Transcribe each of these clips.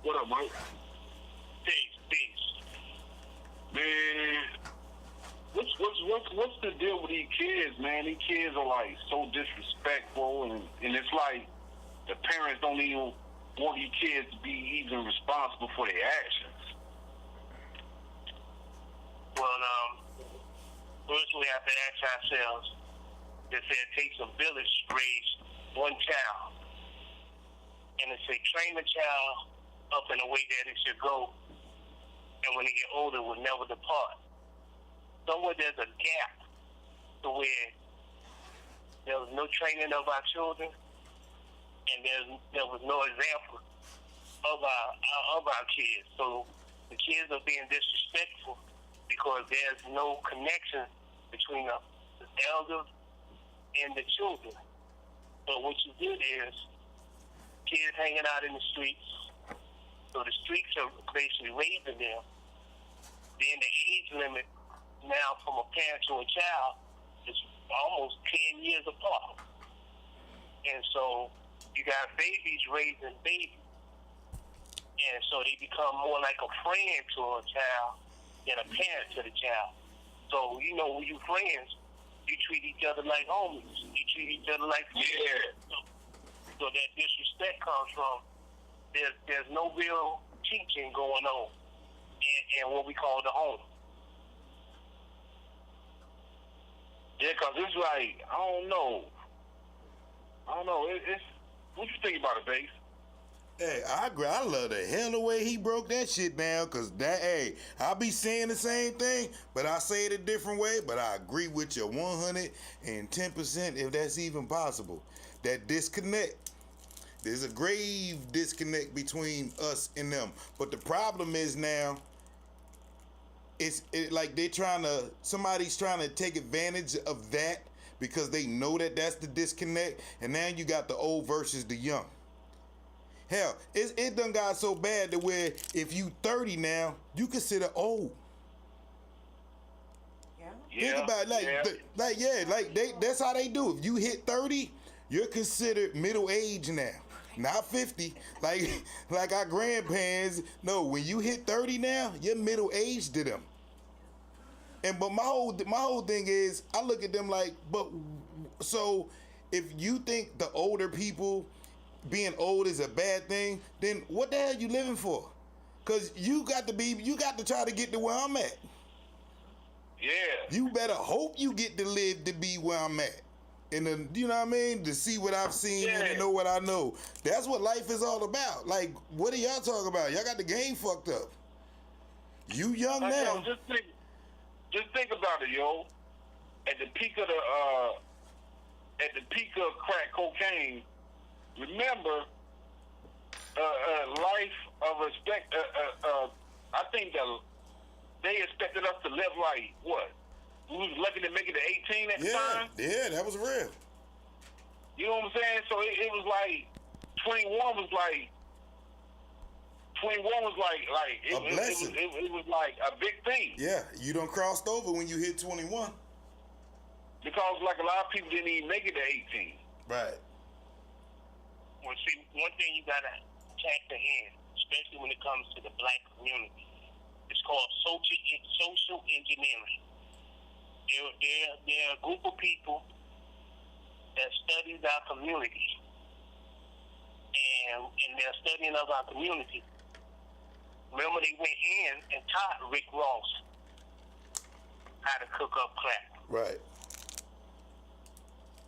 What up, Mike? Peace. Man, what's the deal with these kids, man? These kids are like so disrespectful, and it's like the parents don't even want these kids to be even responsible for their actions. Well, first we have to ask ourselves, they say it takes a village to raise one child. And it say train the child up in a way that it should go, and when they get older will never depart. Somewhere there's a gap to where there was no training of our children, and there was no example of our kids. So the kids are being disrespectful because there's no connection between the elders and the children. So what you did is kids hanging out in the streets. So the streets are basically raising them. Then the age limit now from a parent to a child is almost 10 years apart. And so you got babies raising babies. And so they become more like a friend to a child than a parent to the child. So, you know, when you friends, you treat each other like homies. You treat each other like friends. So that disrespect comes from there's no real teaching going on in what we call the home. Yeah, cause it's like I don't know. It's what you think about it, Bass? Hey, I agree. I love the hell the way he broke that shit down, cause I be saying the same thing, but I say it a different way. But I agree with you 110% if that's even possible. That disconnect. There's a grave disconnect between us and them. But the problem is now, it's like somebody's trying to take advantage of that because they know that that's the disconnect. And now you got the old versus the young. Hell, it done got so bad to where if you 30 now, you consider old. Yeah. Think about it, that's how they do. If you hit 30, you're considered middle age now. Not 50, like our grandparents. No, when you hit 30 now, you're middle aged to them. But my whole thing is, I look at them like, but so if you think the older people being old is a bad thing, then what the hell you living for? Cause you got to try to get to where I'm at. Yeah. You better hope you get to live to be where I'm at. And then, you know what I mean? To see what I've seen and to know what I know. That's what life is all about. Like, what are y'all talking about? Y'all got the game fucked up. You young now. Yo, just think about it, yo. At the peak of crack cocaine, remember, life of respect. I think that they expected us to live like what? We was lucky to make it to 18 at the time. Yeah, that was real. You know what I'm saying? So it was like 21 was like a blessing. It was like a big thing. Yeah, you done crossed over when you hit 21. Because like a lot of people didn't even make it to 18. Right. Well, see, one thing you gotta factor in, especially when it comes to the black community, it's called social engineering. There are a group of people that studies our community, and they're studying of our community. Remember, they went in and taught Rick Ross how to cook up crack. Right.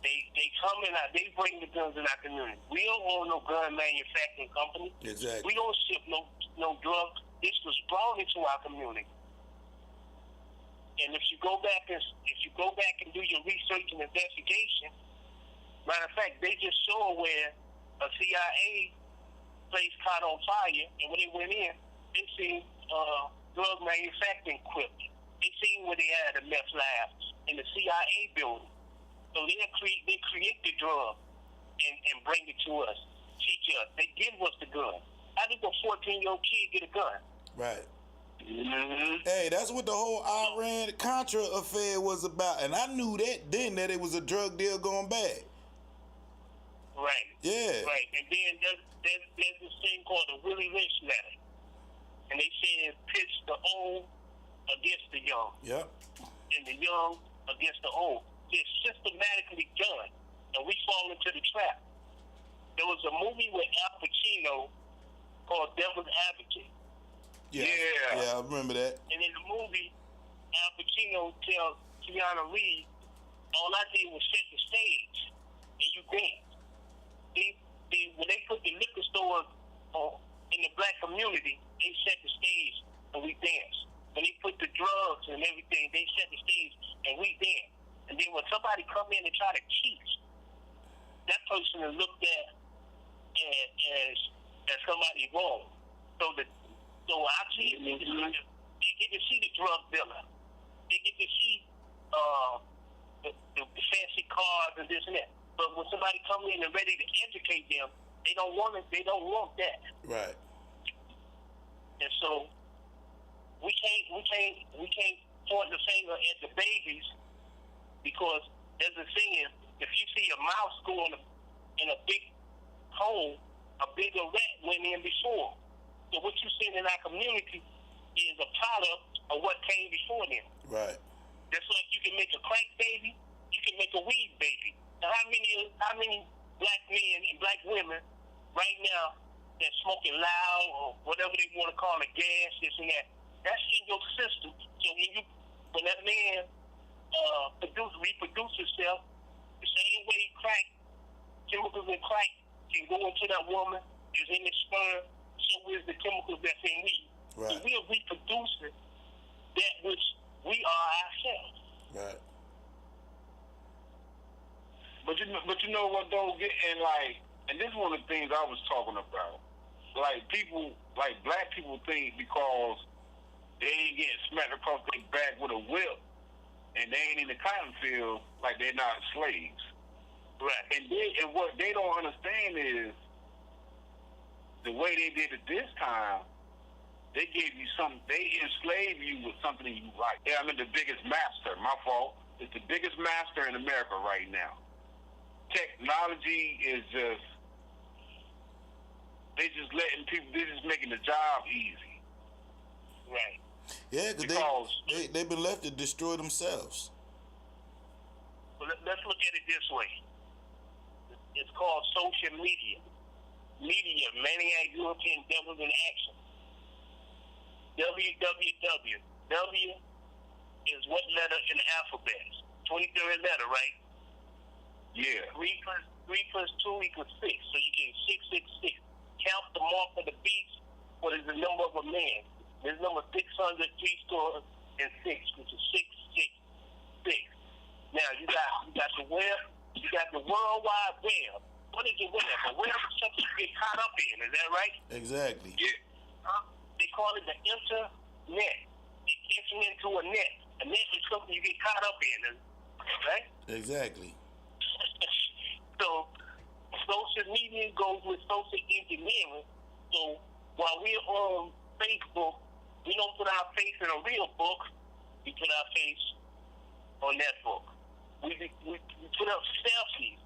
They come in, they bring the guns in our community. We don't own no gun manufacturing company. Exactly. We don't ship no drugs. This was brought into our community. And if you go back and do your research and investigation, matter of fact, they just saw where a CIA place caught on fire, and when they went in, they seen drug manufacturing equipment. They seen where they had a meth lab in the CIA building. So they create the drug and bring it to us, teach us. They give us the gun. How did a 14-year-old kid get a gun? Right. Mm-hmm. Hey, that's what the whole Iran-Contra affair was about. And I knew that then, that it was a drug deal going bad. Right. Yeah. Right. And then there's this thing called the Willie Lynch letter. And they say it pits the old against the young. Yep. And the young against the old. It's systematically done. And we fall into the trap. There was a movie with Al Pacino called Devil's Advocate. Yeah. Yeah, I remember that. And in the movie, Al Pacino tells Keanu Reeves, all I did was set the stage, and you danced. When they put the liquor stores in the black community, they set the stage, and we danced. When they put the drugs and everything, they set the stage, and we danced. And then when somebody come in and try to teach, that person is looked at as somebody wrong. So I see it. They get to see the drug dealer. They get to see the fancy cars and this and that. But when somebody comes in and ready to educate them, they don't want it. They don't want that. Right. And so we can't point the finger at the babies, because there's a saying: if you see a mouse go in a big hole, a bigger rat went in before. So what you see in our community is a product of what came before them. Right. Just like you can make a crack baby, you can make a weed baby. Now, how many black men and black women right now that's smoking loud or whatever they want to call it, gas, this and that, that's in your system. So when that man reproduce himself, the same way crack, chemicals in crack can go into that woman, is in his sperm, so is the chemicals that's in weed. Right. So we are reproducing that which we are ourselves. Right. But you know what though, and this is one of the things I was talking about. Like black people think because they ain't getting smacked across their back with a whip and they ain't in the cotton field, like they're not slaves. Right. And what they don't understand is the way they did it this time, they gave you something, they enslaved you with something you like. Yeah, I'm the biggest master, my fault. It's the biggest master in America right now. Technology is they just making the job easy. Right. Yeah, because they've been left to destroy themselves. Well, let's look at it this way. It's called social media. Media, maniac European devils in action. WWW. W is what letter in the alphabet? 23rd letter, right? Yeah. 3 plus 2 equals 6. So you get 666. Count the mark of the beast. What is the number of a man? There's number 600, 3 scores, and 6, which is 666. Now you got the web. You got the World Wide Web. What is the web? The web is something you get caught up in. Is that right? Exactly. Yeah. They call it the internet. They enter into a net. A net is something you get caught up in, right? Exactly. So social media goes with social engineering. So while we're on Facebook, we don't put our face in a real book. We put our face on that book. We put up selfies.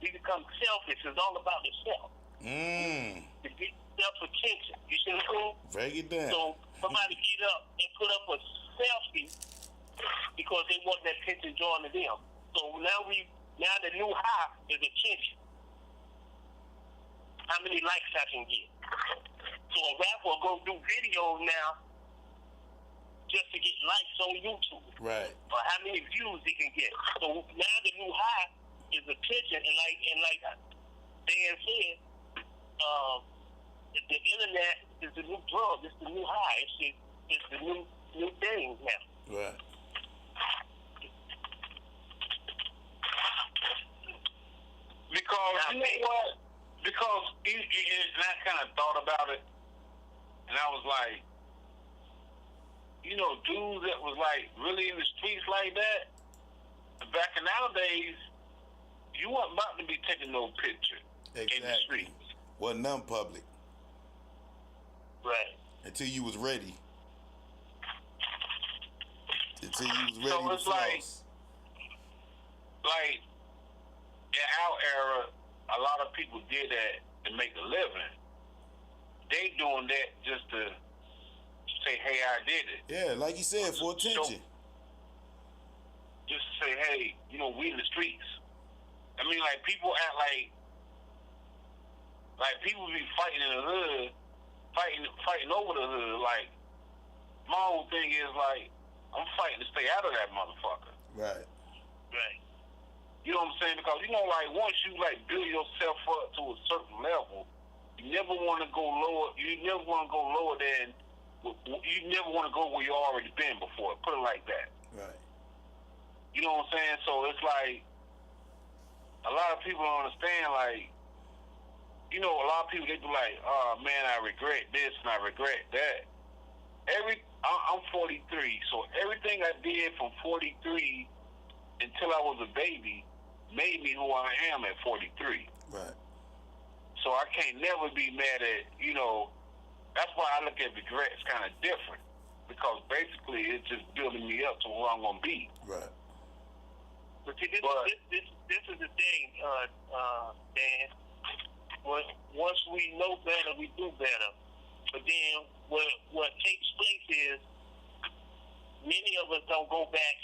We become selfish. It's all about the self. To get self-attention. You see what I'm saying? Break it down. So somebody get up and put up a selfie because they want that attention drawn to them. So now the new high is attention. How many likes I can get? So a rapper will go do videos now just to get likes on YouTube. Right. Or how many views he can get. So now the new high is attention, and like Dan said, the internet is the new drug. It's the new high. It's the new thing now. Right. Because you know what? Because and I kind of thought about it, and I was like, dudes that was like really in the streets like that. Back in nowadays, you weren't about to be taking no picture in the streets. Wasn't none public. Right. Until you was ready. Until you was ready So to it's floss. like in our era, a lot of people did that to make a living. They doing that just to say, hey, I did it. Yeah, like you said, for attention. Just to say, hey, you know, we in the streets. I mean, like, people act like people be fighting in the hood, fighting over the hood. Like, my whole thing is, like, I'm fighting to stay out of that motherfucker. Right. Right. You know what I'm saying? Because, you know, like, once you, like, build yourself up to a certain level, you never want to go lower. You never want to go lower than, you never want to go where you already been before. Put it like that. Right. You know what I'm saying? So it's like, a lot of people don't understand, like, you know, a lot of people, they be like, oh, man, I regret this and I regret that. I'm 43, so everything I did from 43 until I was a baby made me who I am at 43. Right. So I can't never be mad at, you know, that's why I look at regrets kind of different, because basically it's just building me up to who I'm going to be. Right. But see, this is the thing, Dan. Once we know better, we do better. But then what takes place is many of us don't go back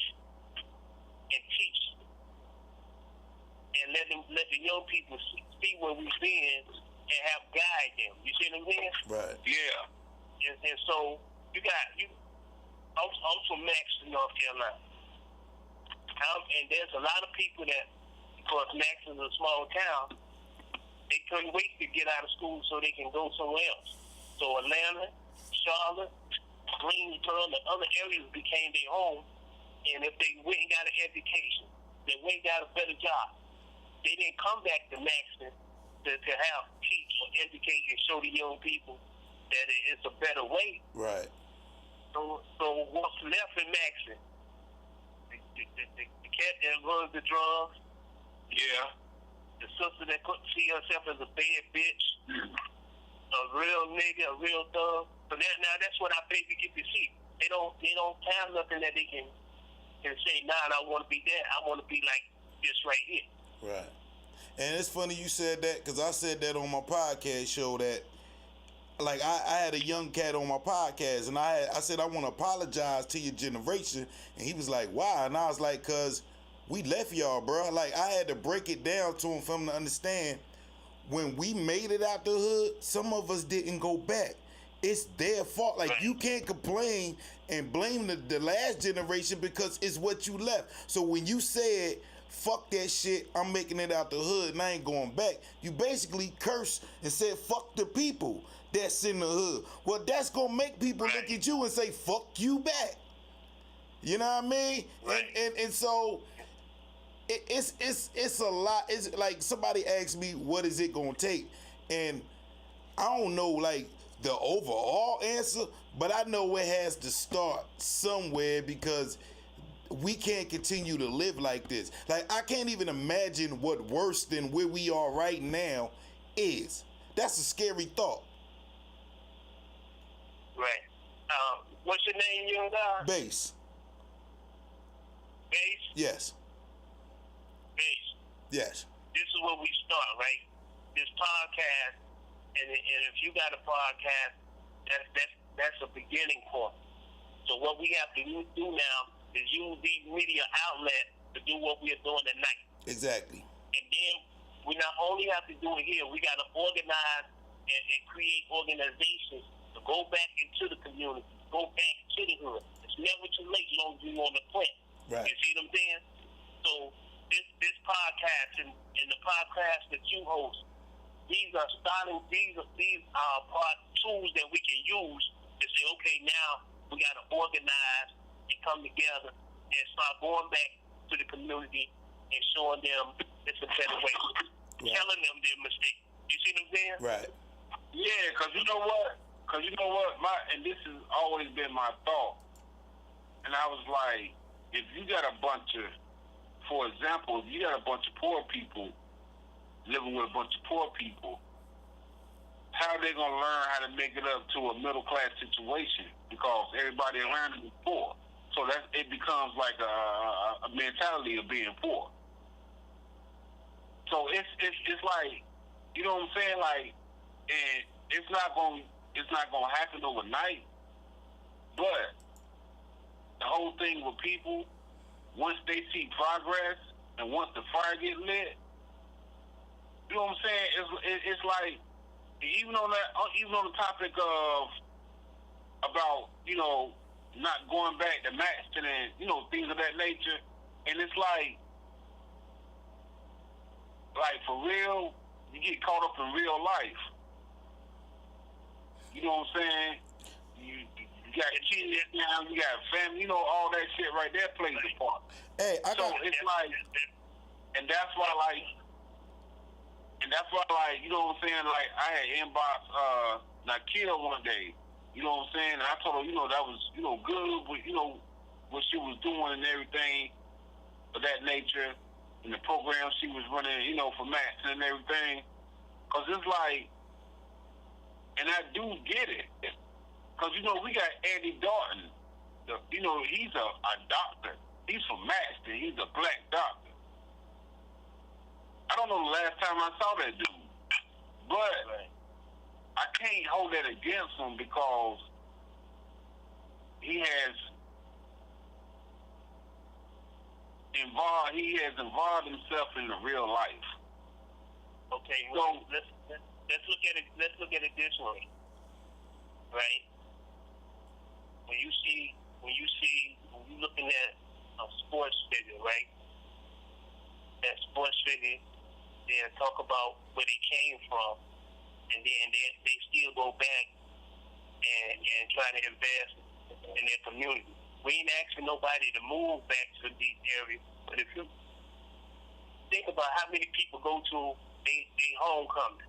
and teach and let the young people see where we've been and have guide them. You see what I'm saying? Right. Yeah. And so I'm from Maxton, North Carolina. And there's a lot of people that, because Maxton is a small town, they couldn't wait to get out of school so they can go somewhere else. So Atlanta, Charlotte, Greensboro, and other areas became their home. And if they went and got an education, they went and got a better job, they didn't come back to Maxton to help teach or educate and show the young people that it's a better way. Right. So what's left in Maxton? The cat that runs the drugs. Yeah. The sister that couldn't see herself as a bad bitch. A real nigga, a real thug. So now that's what our baby get to see. They don't have nothing that they can say, nah, I want to be that. I want to be like this right here. Right. And it's funny you said that, because I said that on my podcast show that, like, I had a young cat on my podcast, and I said, I want to apologize to your generation. And he was like, why? And I was like, because we left y'all, bro. Like, I had to break it down to him for him to understand. When we made it out the hood, some of us didn't go back. It's their fault. Like, you can't complain and blame the last generation because it's what you left. So when you said, fuck that shit, I'm making it out the hood and I ain't going back, you basically cursed and said, fuck the people that's in the hood. Well, that's going to make people look at you and say, fuck you back. You know what I mean? Right. And so it's a lot. It's like somebody asked me, what is it going to take? And I don't know, like, the overall answer, but I know it has to start somewhere, because we can't continue to live like this. Like, I can't even imagine what worse than where we are right now is. That's a scary thought. Right. What's your name, young guy? Bass. Bass? Yes. Bass. Yes. This is where we start, right? This podcast, and if you got a podcast, that's a beginning point. So what we have to do now is use these media outlets to do what we are doing tonight. Exactly. And then we not only have to do it here, we got to organize and create organizations to go back into the community, go back to the hood. It's never too late as long as you on the plant. Right. You see what I'm saying? So this podcast and the podcast that you host, these are tools that we can use to say, okay, now we got to organize and come together and start going back to the community and showing them it's a better way. Right. Telling them their mistake. You see what I'm saying? Right. Yeah, because you know what? And this has always been my thought. And I was like, if you got a bunch of, for example, if you got a bunch of poor people living with a bunch of poor people, how are they going to learn how to make it up to a middle-class situation? Because everybody around them is poor. So it becomes like a mentality of being poor. So it's like, you know what I'm saying? Like, and it's not gonna happen overnight. But the whole thing with people, once they see progress and once the fire gets lit, you know what I'm saying? It's like, even on the topic of about, you know, not going back to Maxton and, you know, things of that nature, and it's like for real, you get caught up in real life. You know what I'm saying? You got kids now, you got family, you know, all that shit right there plays a part. Hey, it's like, and that's why, you know what I'm saying? Like, I had inbox Nakia one day. You know what I'm saying? And I told her, you know, that was, you know, good, with, you know, what she was doing and everything of that nature, and the program she was running, you know, for Max and everything. Because it's like, and I do get it. Because, you know, we got Andy Dalton. You know, he's a doctor. He's from Maxton. He's a black doctor. I don't know the last time I saw that dude. But I can't hold that against him because he has involved himself in the real life. Okay, well, let's look at it. Let's look at it this way, right? When you're looking at a sports figure, right? That sports figure, they'll talk about where they came from, and then they still go back and try to invest in their community. We ain't asking nobody to move back to these areas, but if you think about how many people go to they homecoming,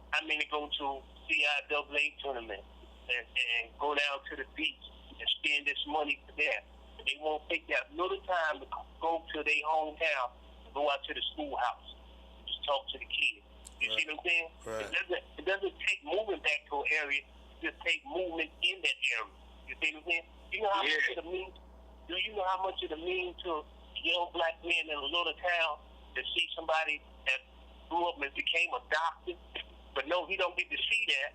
how many go to CIAA tournament and go down to the beach and spend this money for that. But they won't take that little time to go to their hometown and go out to the schoolhouse and just talk to the kids. You see what I'm saying? Right. It doesn't take moving back to an area, it just take movement in that area. You see what I'm saying? You know how much it means? Do you know how much it means to young black men in a little town to see somebody that grew up and became a doctor? But no, he don't get to see that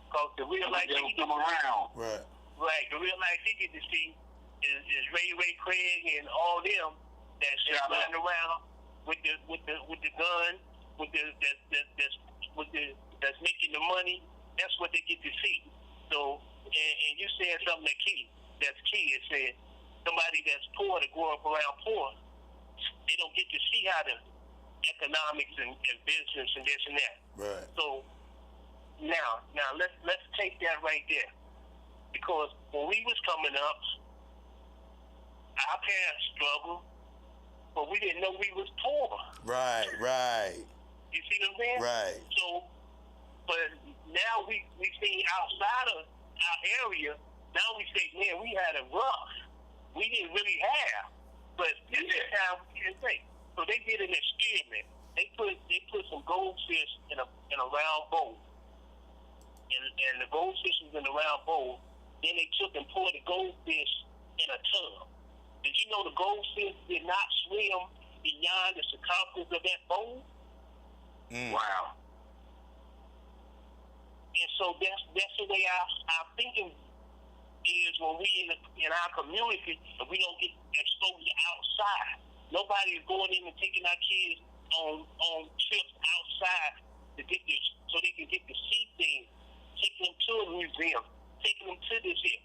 because the real life he come around. Right. Right, the real life he get to see is Ray Craig and all them that's running around with the gun, that's making the money. That's what they get to see. So, and you said something that's key. It said somebody that's poor to grow up around poor, they don't get to see how the economics and business and this and that. Right. So now let's take that right there. Because when we was coming up, our parents struggled, but we didn't know we was poor. Right. You see what I'm saying? Right. So, but now we see outside of our area, now we say, man, we had it rough. We didn't really have. But this is how we didn't think. So they did an experiment. They put some goldfish in a round bowl. And the goldfish was in a round bowl. Then they took and poured the goldfish in a tub. Did you know the goldfish did not swim beyond the circumference of that bowl? Wow. And so that's the way our thinking is when we in our community, and we don't get exposed outside. Nobody is going in and taking our kids on trips outside to get this, so they can get to see things, taking them to a museum, taking them to this here.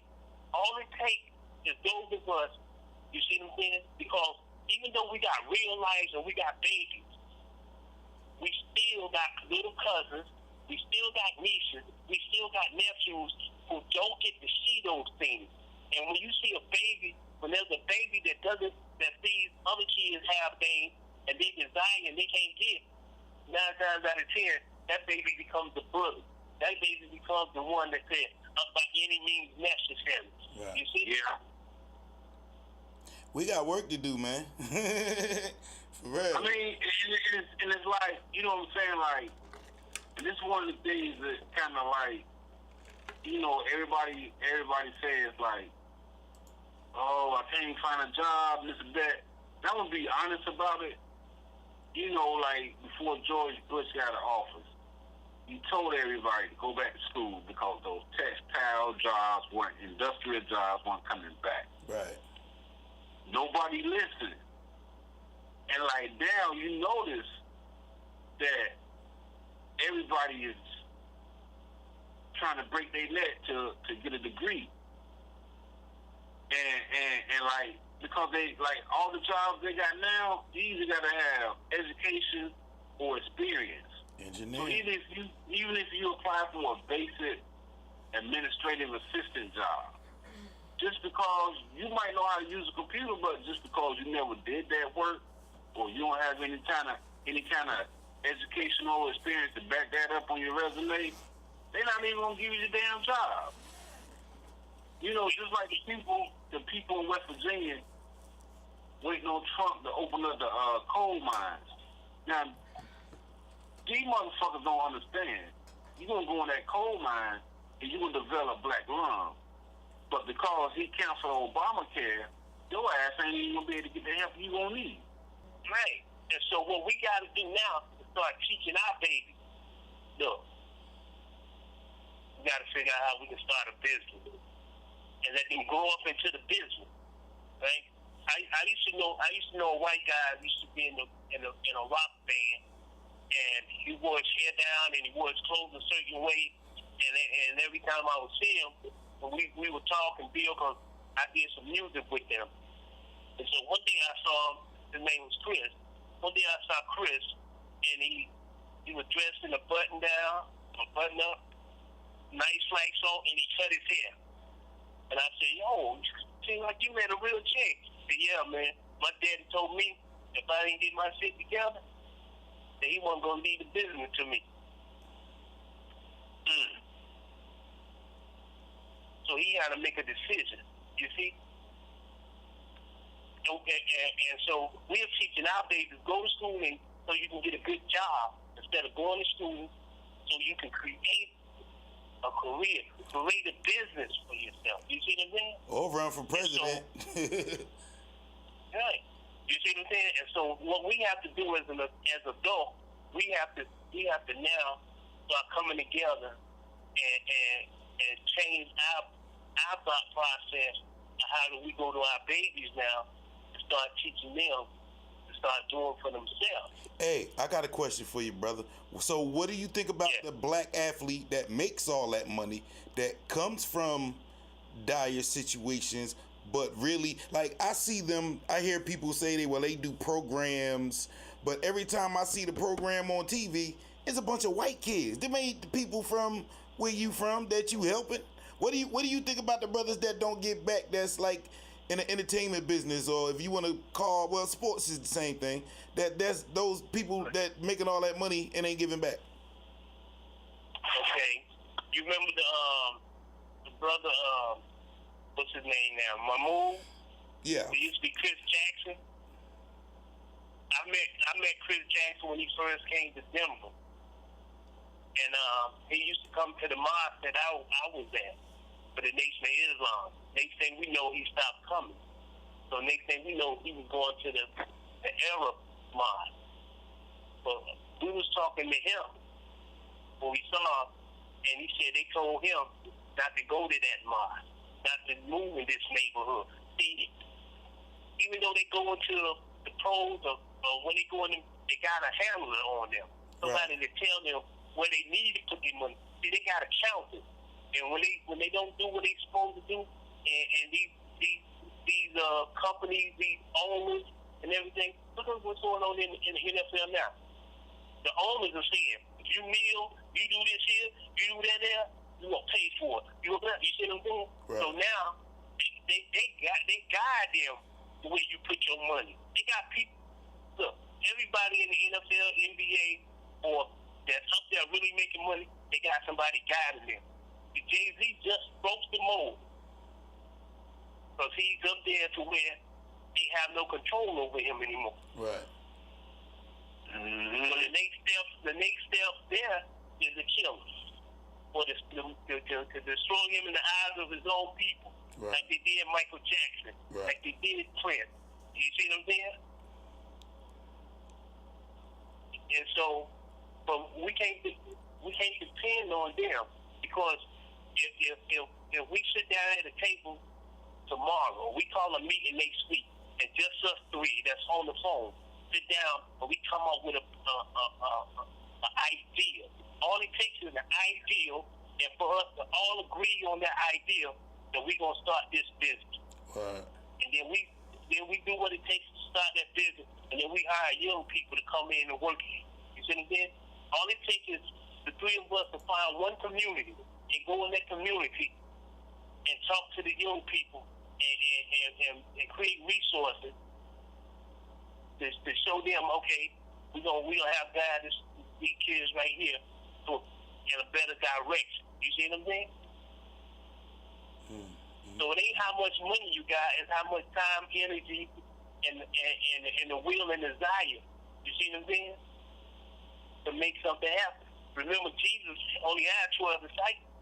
All it takes is those of us, you see what I'm saying? Because even though we got real lives and we got babies, we still got little cousins, we still got nieces, we still got nephews who don't get to see those things. And when you see a baby, when there's a baby that sees other kids have things and they desire and they can't get, 9 times out of 10, that baby becomes the bully. That baby becomes the one that says, by any means necessary. Right. You see? Yeah. We got work to do, man. For real. I mean, and it's like, you know what I'm saying? Like, and this is one of the things that kind of like, you know, everybody says like, oh, I can't find a job, this and that. And I'm gonna be honest about it. like before George Bush got in office, he told everybody to go back to school because those textile jobs industrial jobs weren't coming back. Right. Nobody listened. And like now, you notice that everybody is trying to break their neck to get a degree. And like, because they, like, all the jobs they got now, you either got to have education or experience. Engineer. So even if you apply for a basic administrative assistant job, just because you might know how to use a computer, but just because you never did that work, or you don't have any kind of educational experience to back that up on your resume, they're not even gonna give you the damn job. Just like the people in West Virginia waiting on Trump to open up the coal mines. Now, these motherfuckers don't understand. You're gonna go in that coal mine and you're gonna develop black lung. But because he canceled Obamacare, your ass ain't even gonna be able to get the help you gonna need. Right. And so what we gotta do now is start teaching our babies. Look, we gotta figure out how we can start a business and let them grow up into the business. Right? I used to know a white guy who used to be in a rock band, and he wore his hair down and he wore his clothes a certain way, and every time I would see him, we would talk and build, because I did some music with them. And so one day I saw him, his name was Chris. One day I saw Chris, and he was dressed in a button down, a button up, nice like so, and he cut his hair. And I said, yo, you seem like you made a real change. He said, yeah, man, my daddy told me if I didn't get my shit together, that he wasn't going to leave the business to me. So he had to make a decision, you see? And so we're teaching our babies, go to school and so you can get a good job instead of going to school so you can create a career, create a business for yourself. You see what I'm saying? Or run for president. Right. You see what I'm saying? And so what we have to do as adults, we have to now start coming together and change our thought process. How do we go to our babies now and start teaching them to start doing for themselves? Hey, I got a question for you, brother. So what do you think about the black athlete that makes all that money, that comes from dire situations, but really, like, I see them, I hear people say they do programs, but every time I see the program on TV, it's a bunch of white kids. Them ain't the people from where you from that you helping. What do you think about the brothers that don't get back, that's like in the entertainment business, or if you want to call, well, sports is the same thing, that's those people that making all that money and ain't giving back? Okay. You remember the brother, what's his name now? Mahmoud? Yeah. He used to be Chris Jackson. I met Chris Jackson when he first came to Denver. And he used to come to the mosque that I was at for the Nation of Islam. Next thing we know, he stopped coming. So next thing we know, he was going to the Arab mosque. But we was talking to him when we saw him, and he said they told him not to go to that mosque, not to move in this neighborhood. See, even though they go into the pros or when they go in, they got a handler on them. Somebody to tell them where they need to put their money. See, they got to count it. And when they don't do what they supposed to do, and these companies, these owners and everything, look at what's going on in the NFL now. The owners are saying, if you kneel, you do this here, you do that there, you gonna pay for it. You see what I'm saying? Right. So now they guide them the way you put your money. They got people. Look, everybody in the NFL, NBA, or that's up there really making money, they got somebody guiding them. Jay-Z just broke the mold because he's up there to where they have no control over him anymore. Right. Mm-hmm. So the next step there is to kill him, or to destroy him in the eyes of his own people, like they did Michael Jackson, like they did Prince. You see what I'm saying? And so, but we can't depend on them, because if we sit down at a table tomorrow, we call a meeting next week, and just us three that's on the phone sit down and we come up with a idea. All it takes is an ideal, and for us to all agree on that idea that we're gonna start this business. Right. And then we do what it takes to start that business, and then we hire young people to come in and work here. You see what I'm saying? All it takes is the three of us to find one community and go in that community and talk to the young people and create resources to show them, okay, we're gonna have guys, these kids right here, in a better direction. You see what I'm saying? Mm-hmm. So it ain't how much money you got, it's how much time, energy, and the will and desire. You see what I'm saying? To make something happen. Remember, Jesus only had 12 disciples.